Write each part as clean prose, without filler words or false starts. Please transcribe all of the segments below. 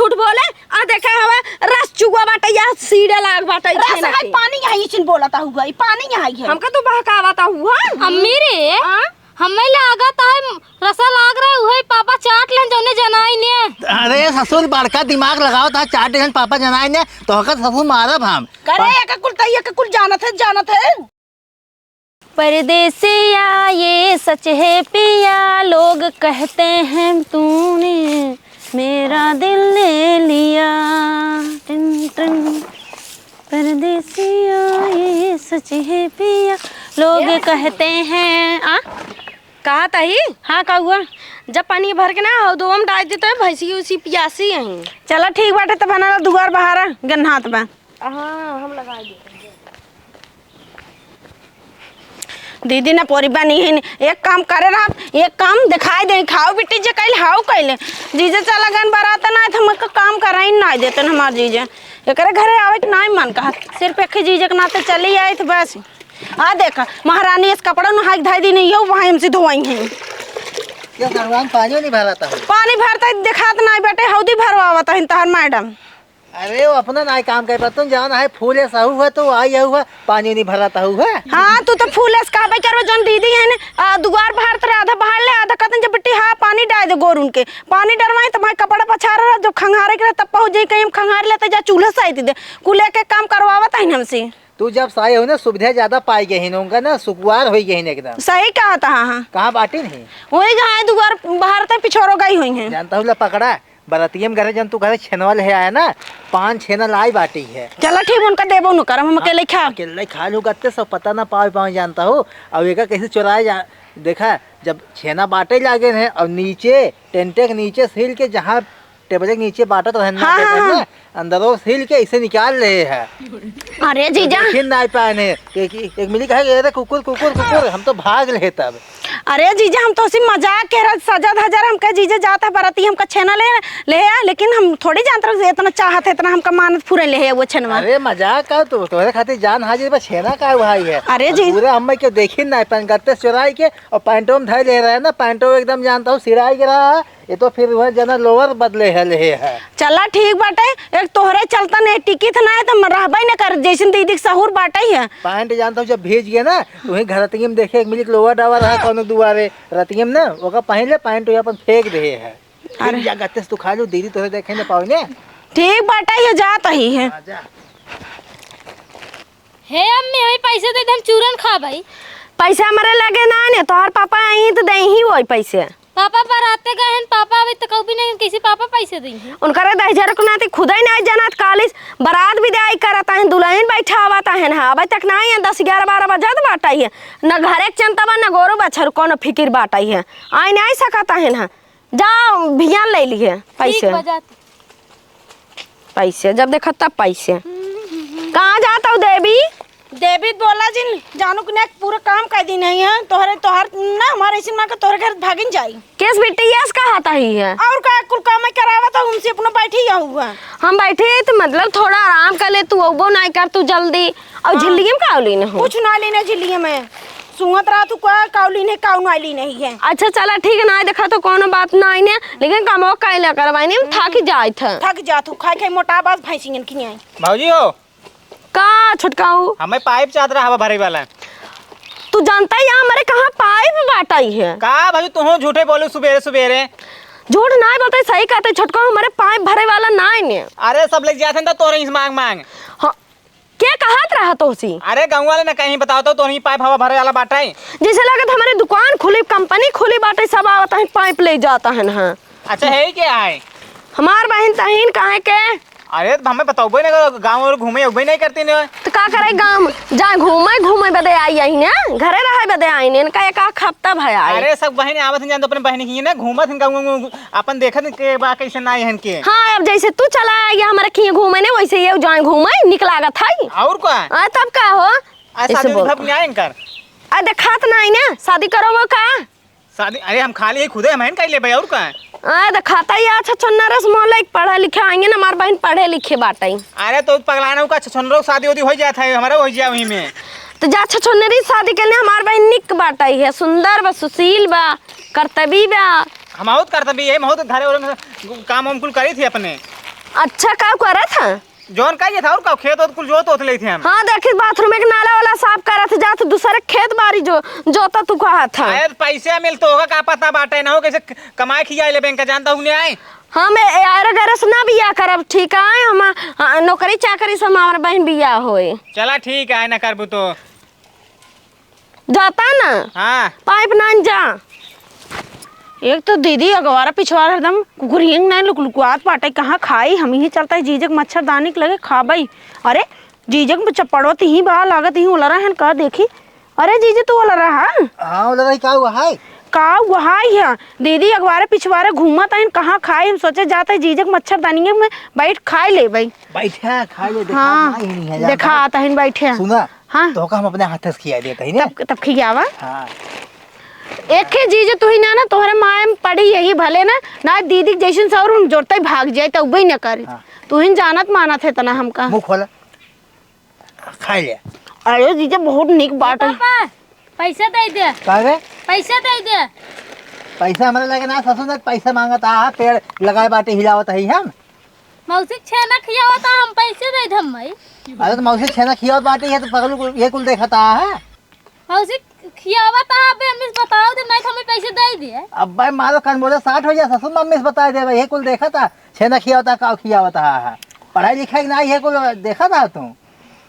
झूठ बोले आ देखे हवा रस चुगवा बाटे या सीढ़े लाग बाटे रस है पानी यहां ही बोलता हुआ पानी यहां है हमका तू बहकावता हुआ अम्मी रे हमें लागत है रसा लाग रहा है वही पापा चाट लेन जौने जनाई ने। अरे ससुर बड़का दिमाग लगाओ था चाट लेन पापा जनाई ने तो ससुर मारब हम करे एक कुल जानत है परदेसिया ये सच है पिया लोग कहते हैं तूने मेरा दिल ले लिया टिन टिन परदेसिया ये सच है पिया लोग कहते हैं कहा तही हाँ का हुआ जब पानी भर के ना दो हम डाल देते हैं भैंसी उसी पियासी यहीं। चलो ठीक बाटे तो बना दुआर बहारा गन्हात बा हाँ हम लगा देते दीदी ना पोरी बनी है एक काम करे रहा एक काम दिखाई दे खाओ बेटी जे कैल हाउ कैले जीजे चला गन बरात ना हम काम कराई ना देते हमार जीजे एकरे घरे आवे के नहीं मन कहा सिर्फ एक जीजे के नाते चली आई तो बस आ देखा महारानी इस कपड़ा न हाथ धाई दी नहीं हो वहां हमसे धोई है ये सरवान पानी नहीं भराता है पानी भरता दिखात नहीं बेटे हौदी भरवावता है तहर मैडम अरे वो अपना ना काम कर पाता जान है फूल ऐसा हुआ तो आई हुआ पानी नहीं भराता हुआ हाँ तू तो फूल ऐसा कहबे करबे जोन दीदी है ना दुआर बाहर तर आधा बाहर ले आधा कहते जब बेटी हाँ पानी डाल दे गोर उनके पानी डरवाई तो भाई कपड़ा पछाड़ रहा जो खंगारे के तब पहुंच जाई कहीं खंगार लेते जा चूल्हा साइड दे कुल एक काम करवावत है हमसे तू जब साए हो ना सुविधा ज्यादा पाई गई उनका ना सुकुवार हो गई एकदम सही कहा था हाँ कहाँ बाटी नहीं वही जहाँ दुआर बाहर तक पिछोरो गई हुई है जानता हूँ पकड़ा बरतियम घरे जन तू घरे छेनवल है आया ना 5 छेनल आई बाटी है चलो ठीक उनका देबो न कर हम अकेले खा अकेले खा लू करते सब पता ना पाओ जानता हो अब एक कैसे चुराए जा देखा जब छेना बाटे लागे हैं और नीचे टेंटे के नीचे सील के जहाँ टेबल के नीचे बाटा तो रहना हाँ। अंदरों सील के इसे निकाल रहे हैं अरे जीजा ना पाए एक मिली कहे कुकुर कुकुर कुकुर हम तो भाग रहे तब अरे जीजा हम तो उसी मजाक कह रहे सजा धजा हम कह जीजा जाता बराती हमका छेना ले आ लेकिन हम थोड़ी जानते रहे इतना चाहत है इतना हमका मानत पूरे ले वो छेनवा अरे मजाक का तो तोहरे खातिर जान हाजिर बस छेना का भाई है अरे जी पूरा अम्मा के देखी ना पैन करते चुराई के और पैंटों में धर ले रहा है ना पैंटों एकदम जानता हूँ सिराई के रहा ये तो फिर वह जना लोअर बदले है चला ठीक बाटे एक तोहरे चलता नहीं टिकट ना है तो रहबे न कर जैसे दीदी सहूर बाटे है पैंट जानता हूँ जब भेज गया ना तो वही घर रतियम देखे एक मिनट लोअर डावा रहा कौन दुआरे रतियम ना वो पहले पैंट अपन फेंक दे है अरे जा गत्ते तू खा लो दीदी तोहे देखे ना पाओ ने ठीक बाटे ये जात ही है हे अम्मी हमें पैसे दे हम चूरन खा भाई पैसे हमारे लगे ना ने तोहर पापा आई तो दे ही वही पैसे पापा बराते गए हैं पापा अभी तक भी नहीं किसी पापा पैसे देंगे उनका 10,000 को नाते खुद ही नहीं जानत कालिस बारात विदाई करता है दुल्हन बैठा आवता है ना अभी तक नहीं है 10 11 12 बजे तो बाटा है न घरे चंता बा न गोरो बछर कोनो फिक्र बाटा है आई नहीं सकता है ना जाओ भिया ले लिए पैसे जब देखा तब पैसे कहाँ जाता हूँ देवी बोला जिन जानू ने पूरा काम कर दी नहीं है तोहर ना हमारे इसी का तोहरे घर भागिन जाई केस बेटी यस का आता ही है और का कुल काम करावा तो उनसे अपना बैठी ही हुआ हम बैठे तो मतलब थोड़ा आराम कर ले तू वो नहीं कर तू जल्दी और झिल्ली में कावली न हो कुछ ना लेना झिल्ली में सुंगत रहा तू का कावली नहीं काउ नाली नहीं है अच्छा चला ठीक है ना देखा तो कोनो बात ना आई ने लेकिन कामो काइला करवाई ने थक जाए था थक जा तू खाई मोटा बात भैंसियन की आई भाजी हो का छुटकाऊ हमें पाइप चादरा हवा भरे वाला है तू जानता है यहाँ हमारे कहाँ पाइप बाटाई है का भाई तू झूठे बोलो सुबेरे सुबेरे झूठ नहीं बोलते सही कहते छुटकाऊ हमारे पाइप भरे वाला नहीं ने अरे सब लग जाते हैं तोरे मांग मांग हाँ क्या कहत रहा तो सी अरे गाँव वाले ना कहीं बताओ तो तोरी पाइप हवा भरे वाला बाटा है जैसे लगे हमारे दुकान खुली कंपनी खुली बाटे सब आता है पाइप ले जाता है ना अच्छा है क्या है हमार बहन तहीन कहे के अरे हमें बताओ भाई ना गाँव और घूमे उबे नहीं करती ने तो का करे गांव जा घूमे बदे आई आई ने घरे रहे बदे आई ने का एक हफ्ता भया अरे सब बहन आवत हैं जान तो अपने बहन की ना घूमत हैं गाँव अपन देखत के बा कैसे ना हन के हां अब जैसे तू चला आया हमारे खिए घूमे ने वैसे ये जाए घूमे निक लागत है और का तब का हो शादी भब नहीं आएं कर आ देखत नहीं ना शादी करोगे का शादी अरे हम खाली है खुदे हम कह ले भाई और का खाता ही अच्छा छन्नरस मोला पढ़े लिखे आएंगे ना हमारे बहन पढ़े लिखे बाटे अरे तो पगलाना का छछनरो शादी होती हो जाता है हमारा हो जाए वहीं में तो जा छछनरी शादी के लिए हमारे बहन निक बाटे है सुंदर बा सुशील बा कर्तव्य बा हम बहुत कर्तव्य है बहुत घर और काम हम कुल करी थी अपने अच्छा का करा था? जौन का ये था और का खेत और कुल जोत ले थे हम। हाँ देखी बाथरूम एक नाला वाला साफ करा था, जात दूसरे खेत बारी जो जोता तू कहा था। शायद पैसे मिलते होगा का पता बाटे ना हो कैसे कमाए खिया ले बैंक का जानता हूं आए। हाँ मैं यार गरस ना बिया करब ठीक है, हम नौकरी चाकरी से हमारे बहन बिया होए। चला ठीक है ना करबू तो जाता ना। हाँ पाइप ना जा। एक तो दीदी अगवारा पिछवाड़ा एकदम कुकुरियंग नहीं लुकलुकुआत पाटे कहाँ खाई हम ही चलता है जीजक मच्छरदानी के लगे खा भाई। अरे जीजक में चपड़ो ही बा लागत ही उलरा है का देखी। अरे जीजे तू उलरा है? हाँ उलरा ही का हुआ है का वहा है दीदी अगवारे पिछवाड़े घूमत है कहाँ खाई, हम सोचे जाते है जीजक मच्छरदानी में बैठ खाए ले भाई। बैठा खा ले देखा हाँ नहीं है देखा आता है बैठे। सुना हाँ तो का हम अपने हाथ से खिया देते हैं ना। तब खियावा हाँ एक है जीजे तू ही ना तोहरे माए में पड़ी यही भले ना दीदी जैसन सौर हम जोड़ते भाग जाए तो वही न करे। हाँ। तू ही जानत मानत है तना हमका मुंह खोला खा लिया। अरे जीजे बहुत निक बात है। पापा पैसा दे दे, का रे पैसा दे दे। पैसा हमारे लगे ना ससुर ने पैसा मांगता है, पेड़ लगाए बाटे हिलावत है हम। मौसी छेना खियावा था हम पैसे दे दम भाई। अरे तो मौसी छेना खियावत बाटे है तो पगलू ये कुल देखता है। मौसी खियावा था आप हमें बताओ दे, नहीं तो हमें पैसे दे दिए। अब भाई मारो कान बोले 60 हो जाए ससुर मम्मी से बता दे भाई ये कुल देखा था छेना खियावता का खियावता है। पढ़ाई लिखाई ना ये कुल देखा था तू।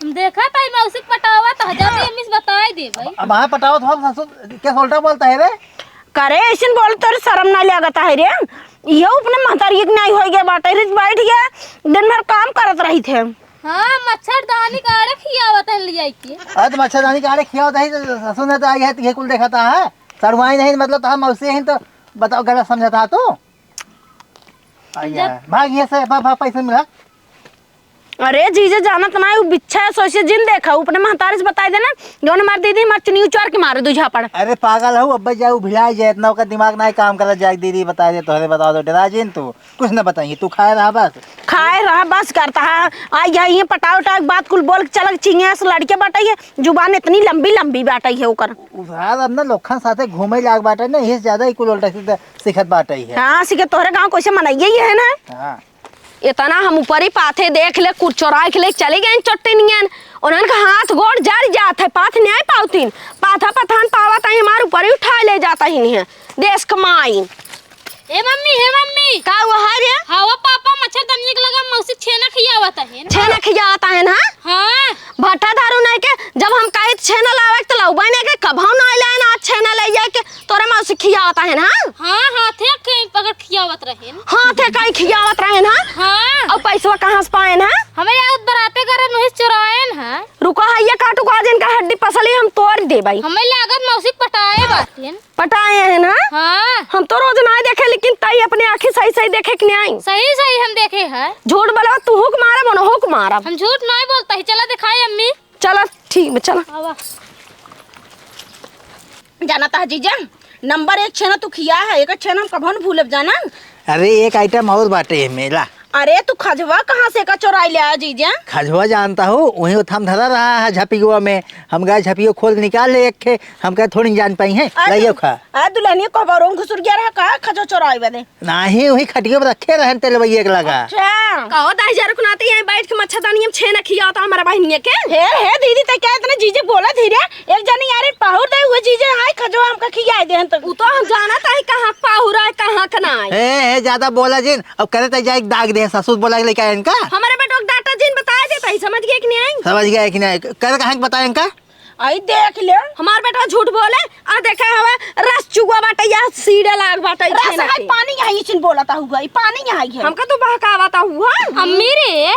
हम देखा था मौसी पटावा था जाते हमें बता दे भाई। अब वहाँ पटाओ तो ससुर क्या उल्टा बोलता है रे। करे ऐसे बोल तो शर्म ना लगता है रे। ये अपने महतारी नहीं हो गया बाटे रे बैठ गया दिन भर काम करत रही थे। हाँ मच्छरदानी काढ़े खियावा था लिया के। अरे तो मच्छरदानी काढ़े खियावता है तो ससुर ने तो आई है तो ये कुल देखा था है। सड़वाई नहीं मतलब तो हम मौसी हैं तो बताओ गलत समझा तो। भाग ये से पैसा मिला। अरे जीजे जानत ना वो बिच्छा है सोचे जिन देखा अपने महतारी से बताई देना जो हमारी दीदी हमारे चुनी उचार के मारे दूझा पड़। अरे पागल हो अब जाऊ भिड़ा जाए इतना का दिमाग ना काम कर जाए दीदी बता दे तोहरे बता दो डरा जिन तू कुछ ना बताइए तू खाए रहा बस खाए रहा बस करता है आई ये पटाव उटाव बात कुल बोल चल चिंगे से लड़के बाटाई है जुबान इतनी लंबी लंबी बाटाई है ओकर। उधार अब ना लोखन साथे घूमे लाग बाटे ना ये ज्यादा ही कुल उल्टा सीधा सिखत बाटे है। हाँ सिखे तोहरे गाँव कैसे मनाइए है ना। हाँ इतना हम ऊपर ही पाथे देख ले कुछ चौराहे के ले चले गए चट्टी नियन उन्हन का हाथ गोड़ जड़ जात है पाथ नहीं पावतीन पाथा पठान पावत है हमारे ऊपर ही उठा ले जाता ही नहीं है देश कमाई। ए मम्मी का वो है रे? हवा पापा मच्छरदानी के लगा मौसी छेना खियावा था है। छेना खियाता है ना। हाँ भट्टा दारू नहीं के जब हम कहे छेना लावे तो लौबा नहीं के कभाव ना लाए ना छेना ले जाए के तोरे मौसी खियाता है ना। हाँ हाथे कहीं पकड़ खियावत रहे। हाथे कहीं खियावत रहे ना। हाँ और पैसा कहाँ से पाए ना? हमें याद बराते करे नहीं चुराए ना। रुको है ये काटू का जिनका हड्डी पसली हम तोड़ दे भाई। हमें लागत मौसी पटाए बातें पटाए है ना। हाँ हम तो रोज ना देखे लेकिन तई अपने आँखें सही सही देखे कि नहीं आई। सही सही हम देखे हैं। झूठ बोला तू हुक मारा मनो हुक मारा। हम झूठ नहीं बोलता है। चला दिखाए अम्मी। चलो ठीक है चलो। आवा जाना था जीजा नंबर 1 छेना तू खिया है एक छेना हम कभो न भूलब जाना। अरे एक आइटम और बाटे है मेला। अरे तू खजवा कहाँ से का चुराई ले आया जीजा? खजवा जानता हो वहीं वो थम धरा रहा है झपियुआ में हम गए झपियो खोल निकाल ले एक थे हम कहे थोड़ी जान पाई है लाइयो खा। आ दुल्हनिया को बारों घुसुर गया रहा का खजो चुराई बदे नहीं वही खटियो में रखे रहे तेल भैया के लगा। अच्छा कहो दाई जरा कुनाते हैं बैठ के मच्छरदानी में छेना खियाता हमारा बहनिया के। हे दीदी ते क्या इतने जीजे बोला धीरे एक जनी यार पाहुर दे हुए जीजे हाय खजो हमका खियाई दे तो वो तो हम जाना था कहाँ पाहुरा है कहाँ का ना है। ए ज्यादा बोला जिन अब करे तो जाए दाग दे ससुर बोला लेके आए इनका। हमारे बेटो डाटा जिन बताया देता ही समझ गए कि नहीं आई। समझ गया कि नहीं करे कहाँ बताए इनका। आई देख ले हमार बेटा झूठ बोले आ देखे हवे रस चुआ बाटे या सीढ़े लाग बाटे रस छेना हाय के। पानी यहाँ इचिन बोला था हुआ पानी यहाँ है। हमका तो बहकावाता हुआ। अम्मी रे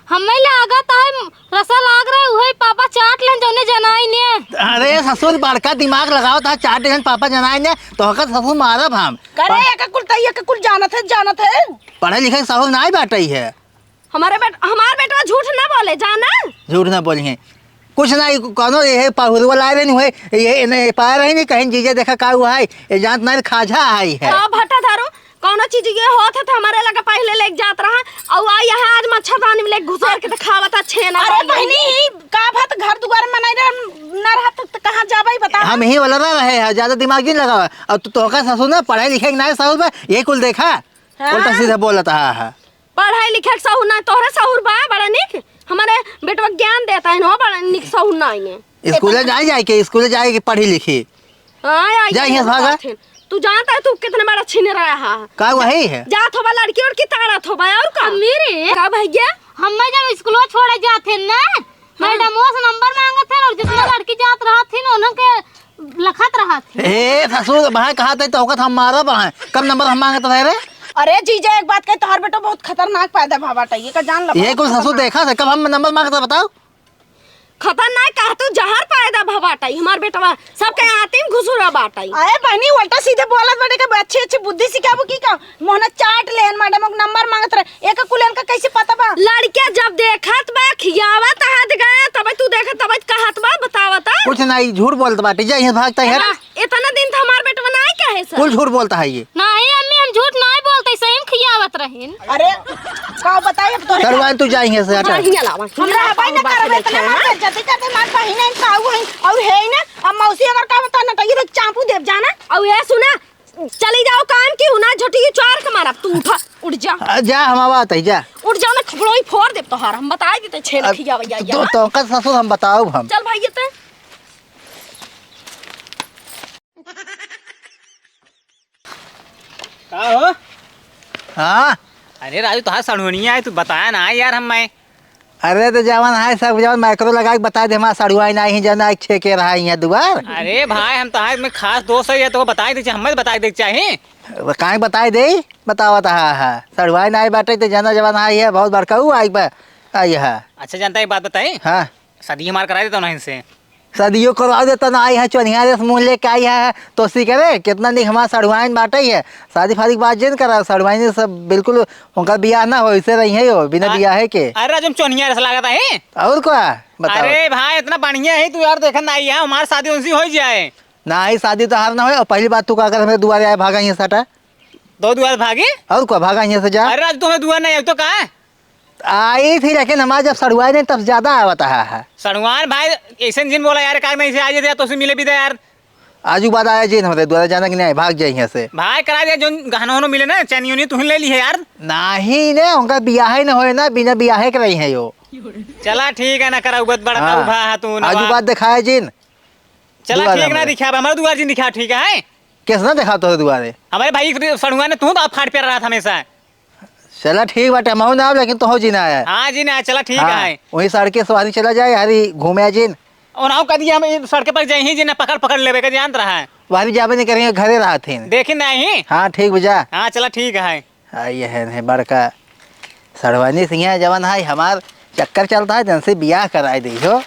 हमें लागत है रसा लाग रहा है वही पापा चाट लें जोने जनाई ने। अरे ससुर बड़का दिमाग लगाओ था 4 दिन पापा जनाए ने तो हकर ससुर मारब हम करे एक कुल जानत है पढ़े लिखे ससुर ना बाटे है। हमार बेटा झूठ ना बोले जाना। झूठ ना बोली कुछ ना कौनो ये पाहुरवा लाए रही हुए ये नहीं पाए रही नहीं कहीं चीजें देखा का हुआ है ये जानत नहीं खाजा आई है। हाँ भट्टा धारो कौनो चीज ये होत है तो हमारे लगा पहले लेके जात रहा और आई यहाँ आज मच्छरदानी में लेके घुसेर के खावता छेना। अरे बहनी का भात घर दुआर मनाई ना रहा तो कहाँ जाबई बता। हम ही वाला रहे हैं ज्यादा दिमाग नहीं लगा और तू तो ससुर ना पढ़े लिखे ना ससुर में ये कुल देखा उल्टा सीधा बोलता है। पढ़ाई लिखे सहूर ना तोहरे सहूर बा बड़ा निक हमारे बेटवा ज्ञान देता है ना बड़ा निक सहूर ना है स्कूल जाए के स्कूल जाए के पढ़ी लिखी हां जा यहाँ भागा। तू जानता है तू कितना बड़ा छीन रहा है का वही है जात होबा लड़की और की ताड़त होबा और का मेरे का भैया हम जब स्कूल छोड़े जाते ना मैडम से नंबर मांगत थे और जितना लड़की जात रहा थी ना उनके लखत रहा थी। ए ससुर भाई कहा था तो हम मारा बहा कब नंबर हम मांगत रहे रे। अरे जीजा एक बात कहे तोहर बेटा बहुत खतरनाक पैदा भाबाटा ये का जान लो। ये कुछ ससुर देखा था कब हम नंबर मांगता बताओ। खतरनाक कहा तू जहर पैदा भवाटाई हमार बेटवा सबके आतिम घुसुरा बाटाई। अरे बहनी उल्टा सीधे बोलत बड़े के अच्छी अच्छी बुद्धि सिखाबो की का मोहना चाट लेन मैडम को नंबर मांगत रहे एक कुलेन का कैसे पता बा। लड़कियां जब देखत बा खियावत हाथ गए तब तू देखत तब कहत बा बतावत कुछ नहीं झूठ बोलता बाटे जा यहाँ भागता है इतना दिन तो हमार बेटवा नहीं कहे सर कुल झूठ बोलता है ये। नहीं अम्मी हम झूठ नहीं बोलते सही में खियावत रहीन। अरे का बताइए तोरे करवाएं तू जाएंगे से हटा नहीं लावा हमरा भाई ना करबे त मार जति करते मार बहिन इन काऊ है और है ना अब मौसी अगर का बता ना तो ये चांपू देव जाना और ये सुना चली जाओ काम की हुना झोटी चार के मारा तू उठा उठ जा जा हम बात है जा उठ जाओ ना खबरोई फोड़ दे तोहार हम बताए देते छेल खियावैया तो का ससुर हम बताओ हम चल भाई ये का हो हाँ अरे राजू तुहार सड़ुनिया है तू बताया ना यार हम मैं अरे तो जवान है सब जवान माइक्रो लगा के बता दे हमारा सड़ुआई नहीं जना छे के रहा है दुआर। अरे भाई हम तुहार में खास दोस्त है तो बताई दे हमें बताई दे चाहिए कहीं बताई दे बतावत है सड़ुआई नहीं बाटे तो जना जवान है बहुत बड़का हुआ आई बा आई है। अच्छा जानता है बात बताई हाँ शादी हमार करा देता हूँ इनसे सदियों करवा देता ना आई है चोनिया मुँह लेके आई है तो सी करे कितना दिन हमारा सड़ुआइन बाटे है शादी फादी बात जिन करा सड़ुआइन सब बिल्कुल उनका बियाह ना हो इसे रही है यो बिना बियाह है के। अरे राजू चोनिया रस लागत है और क्या बताओ। अरे भाई इतना बढ़िया है तू यार देखन आई है हमारी शादी उनसे हो जाए ना ही शादी तो हार ना हो और पहली बात तू का अगर हमें दुआरे आए भागा यहाँ सटा दो दुआर भागे और क्या भागा यहाँ से जा। अरे राजू तुम्हें दुआर नहीं तो कहा आई थी लेकिन हमारे जब सड़ुआई नहीं तब ज्यादा आवता है। सड़ुआन भाई ऐसे जिन बोला यार का नहीं से आज दिया तो उसे मिले भी दे यार आजू बाद आया जी हमारे द्वारा जाना कि नहीं भाग जाए यहाँ से। भाई करा दिया जो गहना वहना मिले ना चैनी उनी तू ले ली है यार नहीं ने उनका बियाह ही ना होए ना बिना बियाह के रही है यो। चला ठीक है ना करा उगत बड़ा उभा है तू आजू बाद दिखाया जिन चला ठीक ना दिखा हमारे दुआर जिन दिखा ठीक है किसने दिखा तो दुआरे हमारे भाई सड़ुआ ने तू तो फाड़ पे रहा था हमेशा। चला ठीक बाटे मऊ ना लेकिन तो हो जी ना है। हाँ जी ना चला ठीक है वही सड़के सवारी चला जाए हरी घूमे जिन और आओ कदी हम सड़क पर जाए ही जी ना पकड़ पकड़ लेवे का जानत रहा है वही जाबे नहीं करेंगे घरे रहा थे देखी नहीं। हाँ ठीक बुझा हाँ चला ठीक है ये है बड़का सड़वानी सिंह जवान है हमार चक्कर चलता है जन से बियाह कराए दी हो।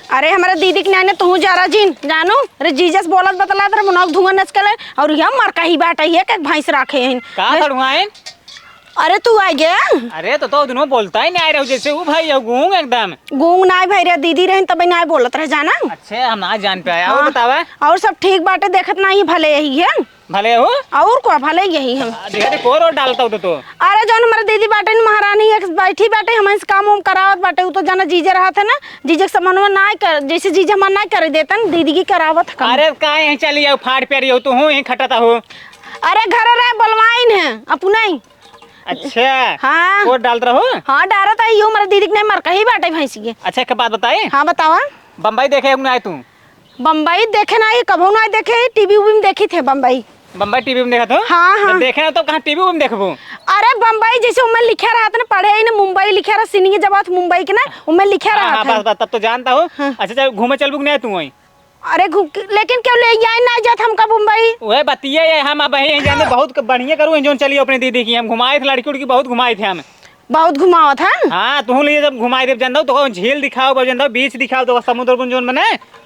अरे हमारे दीदी के नाने तू जा रहा जीन जानो अरे जीजस बोलत बतला तेरे मुनाक धुआं नच के और यह मर का ही बाटा है कि भैंस रखे हैं का सड़ुआ है। अरे तू आ गया अरे तो दोनों बोलता ही नहीं आ रहे जैसे वो भाई गूंग एकदम गूंग ना भाई रे दीदी रहे तब ना बोलत रहे जाना। अच्छे हम ना जान पे आया और बतावा और सब ठीक बाटे देखत नहीं भले यही है भले हो और क्या भले यही है देखा कोर और डालता हूँ तो अरे जो हमारे दीदी बाटे न महारानी एक बैठी बाटे हमारे काम उम करावत बाटे वो तो जाना जीजे रहा था ना जीजे के सामान में ना कर जैसे जीजे मन ना कर देता न दीदी की करावत काम। अरे का यहीं चली जाओ फाड़ पे रही हो तू हूँ यहीं खटाता हो। अरे घर रहे बलवाइन है अपना ही। अच्छा हाँ कोर डाल रहा हो। हाँ डारा था यो हमारे दीदी के नहीं मर कही बाटे भैंसी के। अच्छा एक बात बताए हाँ बतावा बम्बई देखे आए तू बम्बई देखे ना ये कभो ना देखे टीवी उवी में देखी थे बम्बई बम्बई टीवी में देखा तो हाँ हाँ देखे ना तो कहाँ टीवी में देखबो। अरे बम्बई जैसे उनमें लिखा रहा था ना पढ़े ही ना मुंबई लिखा रहा सीनियर जब मुंबई के ना उनमें लिखा रहा हाँ था। बस तब तो जानता हो। हाँ। अच्छा चल घूमे चल बुक नहीं तू वहीं अरे लेकिन क्यों ले जाए ना जात हमका मुंबई वह बतिया है हम अब यहीं जाने बहुत बढ़िया करूँ जो चलिए अपने दीदी की हम घुमाए थे लड़की उड़की बहुत घुमाए थे हम बहुत घुमावा था। हाँ तू लिए जब घुमाए देव जानता तो झील दिखाओ जानता बीच दिखाओ तो समुद्र जोन बने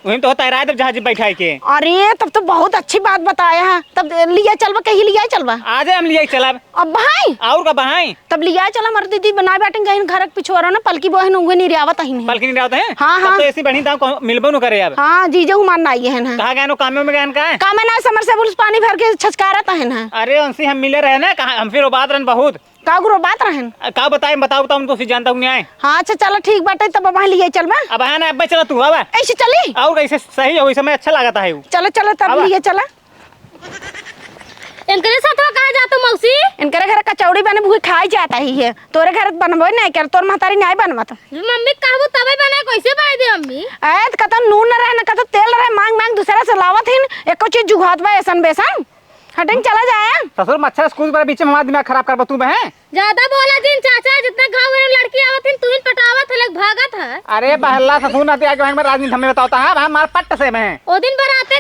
वहीं तो तैराए देव जहाज बैठा के। अरे तब तो बहुत अच्छी बात बताया है तब लिया चलवा कहीं लिया चलवा आज हम लिए चला अब भाई और का बहाई तब लिया चला हमारी दीदी बना बैठे कहीं घर के पिछुआ ना पलकी बहन उंगे नहीं रियावत ही नहीं पलकी नहीं रहते हैं। हाँ हाँ तो ऐसी बढ़ी दाम मिलबो न करे अब। हाँ जीजे हुमान आई है ना कहाँ गए कामों में गए का काम ना समर से पुलिस पानी भर के छचकारा है ना। अरे उनसे हम मिले रहे ना कहा हम फिर बात रहन बहुत का गुरु बात रहन का बताए बताओ तो फिर जानता हूँ नहीं आए। हाँ अच्छा चलो ठीक बाटे तब वहाँ लिया चलवा अब है ना अब चला तू अब ऐसे चली और कैसे सही है वैसे में अच्छा लगा था चलो चलो तब आवा। लिए चला। इनके साथ कहाँ जातो मौसी? इनके घर कचौड़ी बने भूखी खाई जाता ही है, तोरे घर बनबो नहीं कर, तोर महतारी नहीं बनवत। मम्मी कहबो तबे बना, कैसे बनाई दे मम्मी? ऐत कतो नून न रहे न कतो तेल रहे, मांग मांग दूसरा से लावत हिन, एको चीज जुगात बा ऐसन बेसन। हटिंग चला जाए। ससुर मच्छर स्कूल पर बीच में हमारा दिमाग खराब कर तू बहन। ज्यादा बोला दिन चाचा, जितना गाँव में लड़की आवत हिन तू ही पटावत है, लग भागत है। अरे बहला ससुर ना आके हमारे राजनीति हमें बताता है, हम मार पट्ट से मैं ओ दिन बराते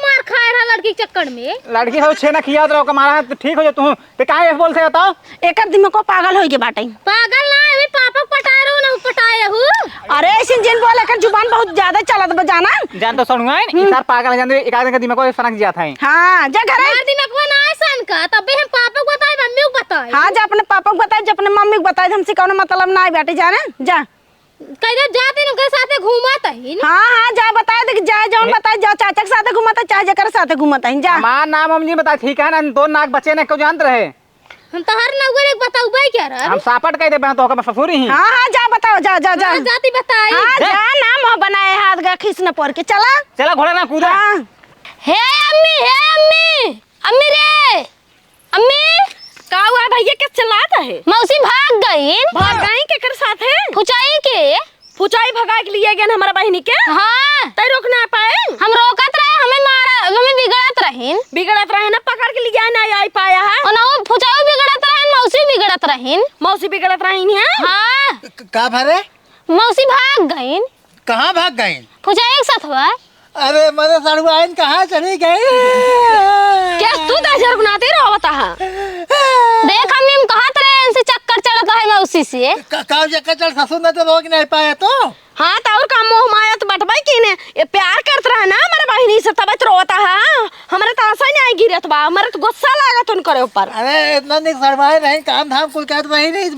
मार खाए रहा लड़की के चक्कर में। लड़की सब छेना खिया तो हमारा तो ठीक हो जा तू ते काहे ऐसे बोल से बताओ। एकर दिमाग को पागल होई के बाटे। पागल ना अभी पापा पटाए रहू ना पटाए रहू। अरे ऐसे जिन बोले कर जुबान बहुत ज्यादा चलत बजाना। जान तो सुनूंगा इन सर पागल जान एक आदमी का दिमाग को फनक जाता है। हां जा घर यार दिमाग में ना सन का, तबे हम पापा को बताए मम्मी को बताए। हां जा अपने पापा को बताए, जा अपने मम्मी को बताए, हमसे कौन मतलब ना बेटे जाने जा। कइले जाते नु के साथे घूमत है। हां जा बताए दे, जा जौन बताए, जा चाचा के साथे घूमता, चाहे जकर साथे घूमता है जा। हमारा नाम मम्मी बता ठीक है ना, दो नाक बच्चे ने क्यों जानते रहे। हम तो हर नगर एक बताऊ भाई क्या रहा। हम सापट कह दे बहन तो का ससुर ही। हां जा बताओ, जा जा जा जाती बताई। हां जा नाम बनाए हाथ का खींच न पड़ के चला चला घोड़ा ना कूदा। हे अम्मी अम्मी रे अम्मी। का हुआ भैया के चिल्लाता है? मौसी भाग गई। भाग गई केकर साथ है? फुचाई के फुचाई भगाए के लिए गए हमारा बहनी के। हाँ तै रोक ना पाए? हम रोकत रहे, हमें मारा, हमें बिगड़त रहीन। बिगड़त रहे ना, पकड़ के लिए नहीं आई पाया है। और ना वो फुचाई बिगड़त रहीन, मौसी बिगड़त रहीन। मौसी बिगड़त रही है। हाँ का भरे मौसी भाग गई। कहाँ भाग गए? फुचाई के साथ हुआ। अरे मरे सड़ुआइन कहाँ चली गई? क्या तू दहशत बनाते रहता है? देख हम कहत रहे इनसे चक्कर चढ़त है मौसी से। का जगह चल ससुर ने तो रोक नहीं पाया तो। हाँ तो और का मोह माया तो बटवाई की ने, ये प्यार करत रहा ना हमारे बहनी से, तब रोता है। हमारे तो आशा नहीं गिरत बा, हमारे तो गुस्सा लागत उनके ऊपर। अरे इतना निक सड़वाए नहीं, काम धाम कुल कहत रही नहीं,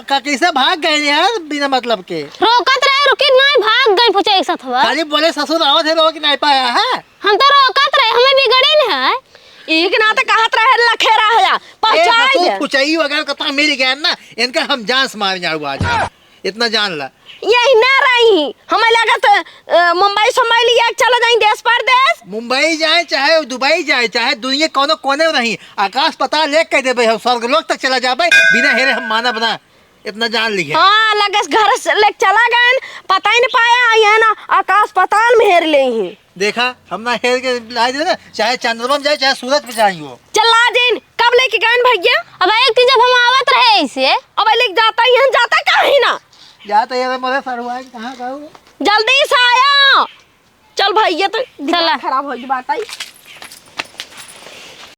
कैसे भाग गए यार बिना मतलब के? रोकत रहे, रुकी नहीं, भाग गई फुचाई के साथ हुआ। खाली बोले ससुर आओ थे, रोक नहीं पाया है। हम तो रोकत रहे, हमें बिगड़ी नहीं है। एक ना तो कहत रहे लखेरा है पहचान पुचाई वगैरह कथा मिल गया ना, इनका हम जांच मार जाऊ आज, इतना जान ला। यही ना रही हमें लगत मुंबई सुंबई लिया चला जाए देश परदेश। मुंबई जाए चाहे दुबई जाए, चाहे दुनिया कोनो कोने में नहीं, आकाश पता ले कह दे हम स्वर्गलोक तक चला जाबे बिना हेरे, हम माना बना, इतना जान ली है। हाँ लगस घर से ले चला गए, पता ही नहीं पाया ये ना आकाश पताल में हेर ले ही। देखा हम ना हेर के ला दे ना, चाहे चंद्रमा में जाए चाहे सूरज पे जाए वो। चला दिन कब लेके गए भैया? अब एक चीज जब हम आवत रहे ऐसे, अब लेके जाता ही जाता कहीं ना जाता यार मरे सड़ुआइन कहाँ गए? जल्दी से आया। चल भैया तो चला। खराब हो गई बात आई।